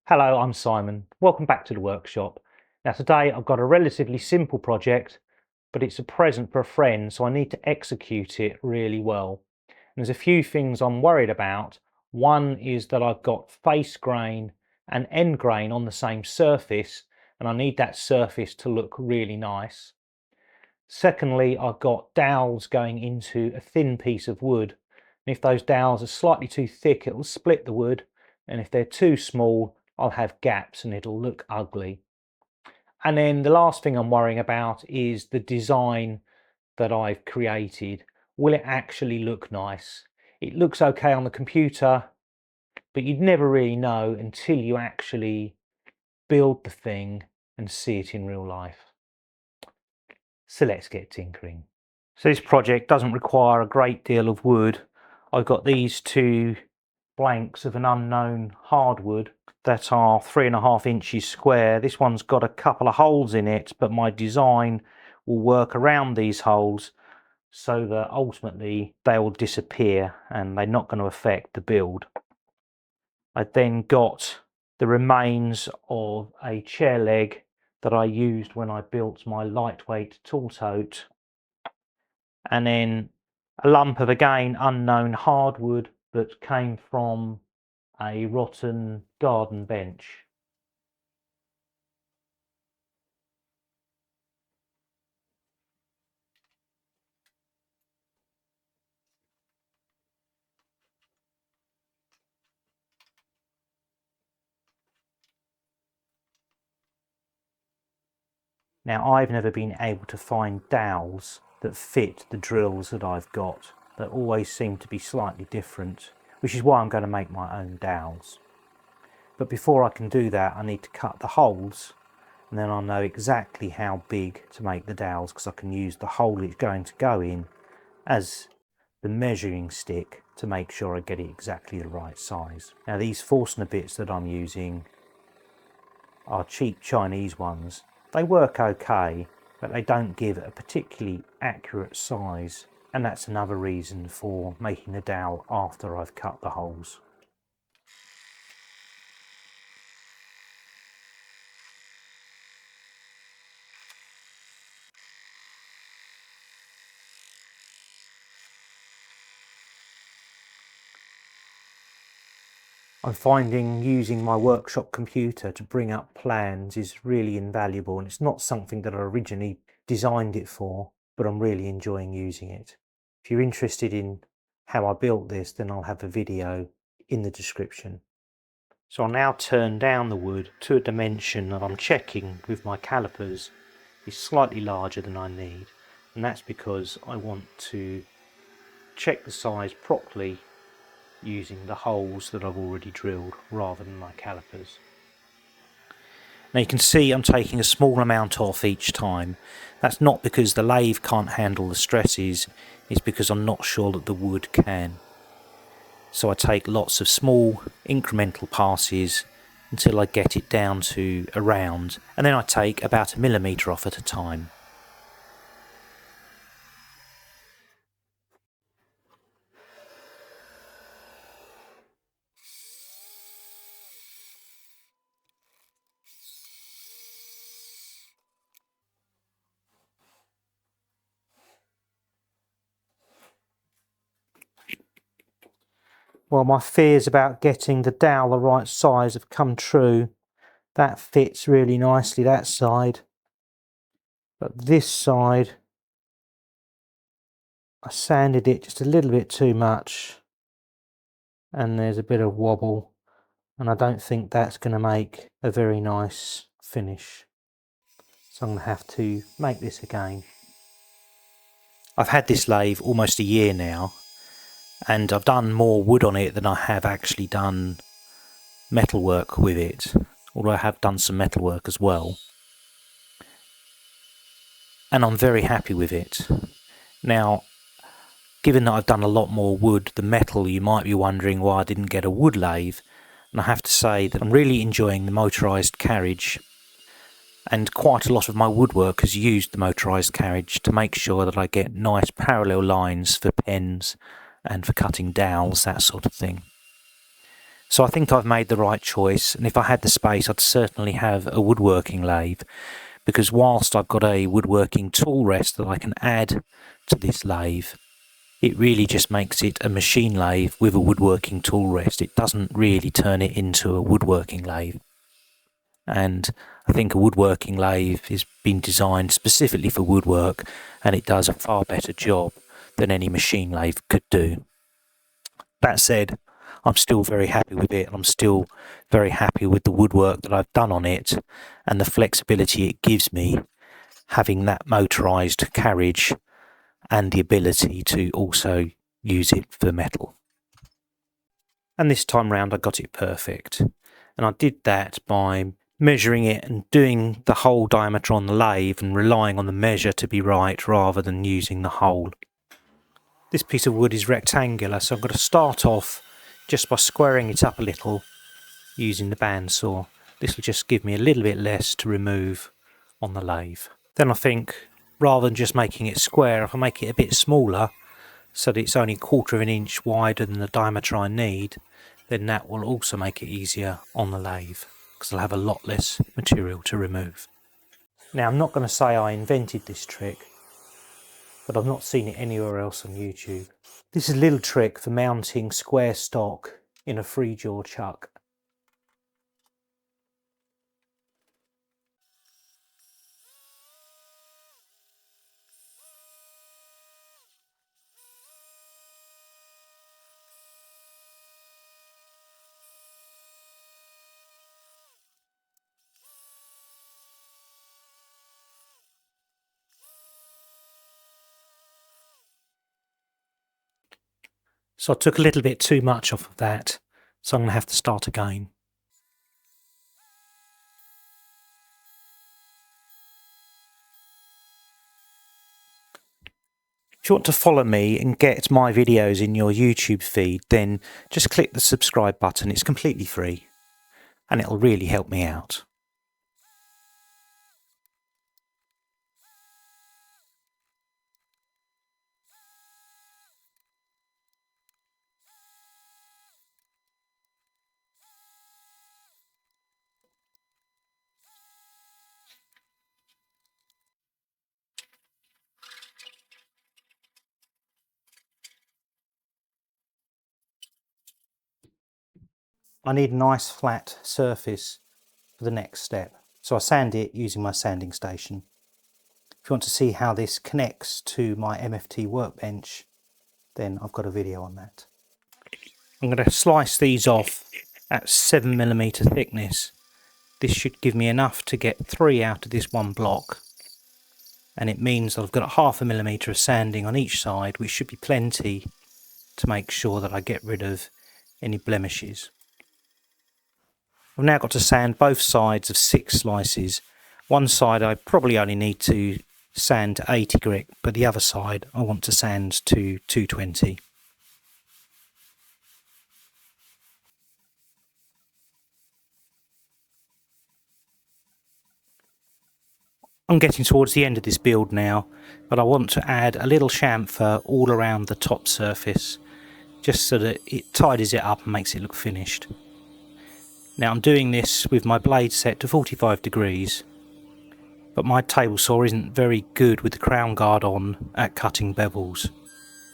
Hello, I'm Simon. Welcome back to the workshop. Now today I've got a relatively simple project, but it's a present for a friend, so I need to execute it really well. And there's a few things I'm worried about. One is that I've got face grain and end grain on the same surface, and I need that surface to look really nice. Secondly, I've got dowels going into a thin piece of wood. And if those dowels are slightly too thick, it will split the wood. And if they're too small, I'll have gaps and it'll look ugly. And then the last thing I'm worrying about is the design that I've created. Will it actually look nice? It looks okay on the computer, but you'd never really know until you actually build the thing and see it in real life. So let's get tinkering. So this project doesn't require a great deal of wood. I've got these two blanks of an unknown hardwood that are 3.5 inches square. This one's got a couple of holes in it, but my design will work around these holes so that ultimately they will disappear and they're not going to affect the build. I then got the remains of a chair leg that I used when I built my lightweight tool tote, and then a lump of again unknown hardwood that came from a rotten garden bench. Now I've never been able to find dowels that fit the drills that I've got. They always seem to be slightly different, which is why I'm going to make my own dowels. But before I can do that, I need to cut the holes, and then I'll know exactly how big to make the dowels, because I can use the hole it's going to go in as the measuring stick to make sure I get it exactly the right size. Now these Forstner bits that I'm using are cheap Chinese ones. They work okay, but they don't give a particularly accurate size, and that's another reason for making the dowel after I've cut the holes. I'm finding using my workshop computer to bring up plans is really invaluable, and it's not something that I originally designed it for, but I'm really enjoying using it. If you're interested in how I built this, then I'll have a video in the description. So I'll now turn down the wood to a dimension that I'm checking with my calipers is slightly larger than I need, and that's because I want to check the size properly using the holes that I've already drilled rather than my calipers. Now you can see I'm taking a small amount off each time. That's not because the lathe can't handle the stresses, it's because I'm not sure that the wood can. So I take lots of small incremental passes until I get it down to around, and then I take about 1 millimetre off at a time. Well, my fears about getting the dowel the right size have come true. That fits really nicely, that side. But this side, I sanded it just a little bit too much, and there's a bit of wobble, and I don't think that's going to make a very nice finish. So I'm going to have to make this again. I've had this lathe almost a year now, and I've done more wood on it than I have actually done metalwork with it, although I have done some metalwork as well. And I'm very happy with it. Now, given that I've done a lot more wood than metal, you might be wondering why I didn't get a wood lathe, and I have to say that I'm really enjoying the motorised carriage, and quite a lot of my woodwork has used the motorised carriage to make sure that I get nice parallel lines for pens and for cutting dowels, that sort of thing. So I think I've made the right choice, and if I had the space I'd certainly have a woodworking lathe, because whilst I've got a woodworking tool rest that I can add to this lathe, it really just makes it a machine lathe with a woodworking tool rest. It doesn't really turn it into a woodworking lathe. And I think a woodworking lathe has been designed specifically for woodwork, and it does a far better job than any machine lathe could do. That said, I'm still very happy with it, and I'm still very happy with the woodwork that I've done on it and the flexibility it gives me, having that motorised carriage and the ability to also use it for metal. And this time round I got it perfect, and I did that by measuring it and doing the whole diameter on the lathe and relying on the measure to be right rather than using the hole. This piece of wood is rectangular, so I've got to start off just by squaring it up a little using the bandsaw. This will just give me a little bit less to remove on the lathe. Then I think, rather than just making it square, if I make it a bit smaller so that it's only 1/4 of an inch wider than the diameter I need, then that will also make it easier on the lathe, because I'll have a lot less material to remove. Now, I'm not going to say I invented this trick, but I've not seen it anywhere else on YouTube. This is a little trick for mounting square stock in a 3-jaw chuck. So I took a little bit too much off of that, so I'm going to have to start again. If you want to follow me and get my videos in your YouTube feed, then just click the subscribe button. It's completely free, and it'll really help me out. I need a nice flat surface for the next step, so I sand it using my sanding station. If you want to see how this connects to my MFT workbench, then I've got a video on that. I'm going to slice these off at 7mm thickness. This should give me enough to get 3 out of this one block, and it means that I've got 1/2 millimetre of sanding on each side, which should be plenty to make sure that I get rid of any blemishes. I've now got to sand both sides of 6 slices. One side I probably only need to sand to 80 grit, but the other side I want to sand to 220. I'm getting towards the end of this build now, but I want to add a little chamfer all around the top surface, just so that it tidies it up and makes it look finished. Now I'm doing this with my blade set to 45 degrees, but my table saw isn't very good with the crown guard on at cutting bevels.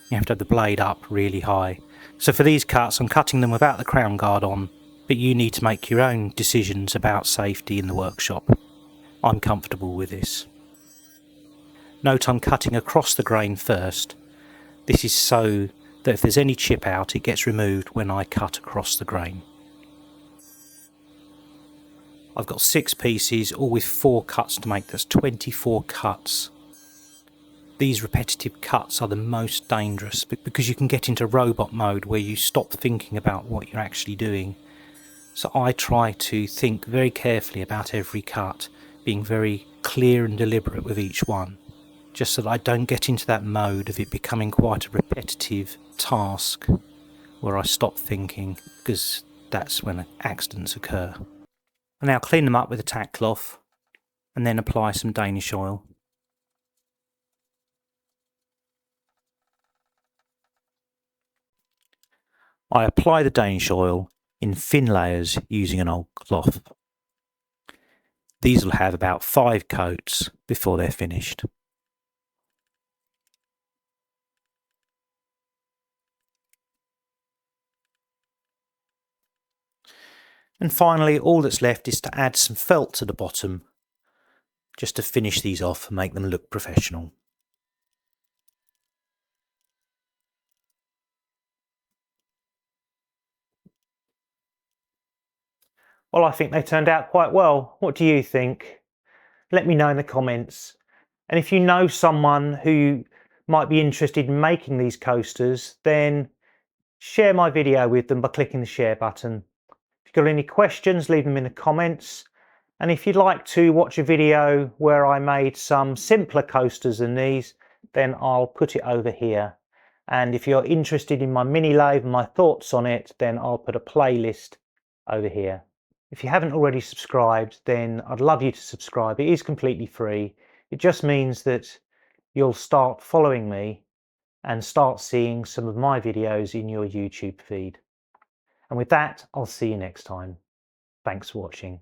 You have to have the blade up really high. So for these cuts I'm cutting them without the crown guard on, but you need to make your own decisions about safety in the workshop. I'm comfortable with this. Note I'm cutting across the grain first. This is so that if there's any chip out, it gets removed when I cut across the grain. I've got 6 pieces, all with 4 cuts to make. That's 24 cuts. These repetitive cuts are the most dangerous because you can get into robot mode where you stop thinking about what you're actually doing. So I try to think very carefully about every cut, being very clear and deliberate with each one, just so that I don't get into that mode of it becoming quite a repetitive task where I stop thinking, because that's when accidents occur. I now clean them up with a tack cloth and then apply some Danish oil. I apply the Danish oil in thin layers using an old cloth. These will have about 5 coats before they're finished. And finally, all that's left is to add some felt to the bottom, just to finish these off and make them look professional. Well, I think they turned out quite well. What do you think? Let me know in the comments. And if you know someone who might be interested in making these coasters, then share my video with them by clicking the share button. If you've got any questions, leave them in the comments. And if you'd like to watch a video where I made some simpler coasters than these, then I'll put it over here. And if you're interested in my mini lathe and my thoughts on it, then I'll put a playlist over here. If you haven't already subscribed, then I'd love you to subscribe. It is completely free. It just means that you'll start following me and start seeing some of my videos in your YouTube feed. And with that, I'll see you next time. Thanks for watching.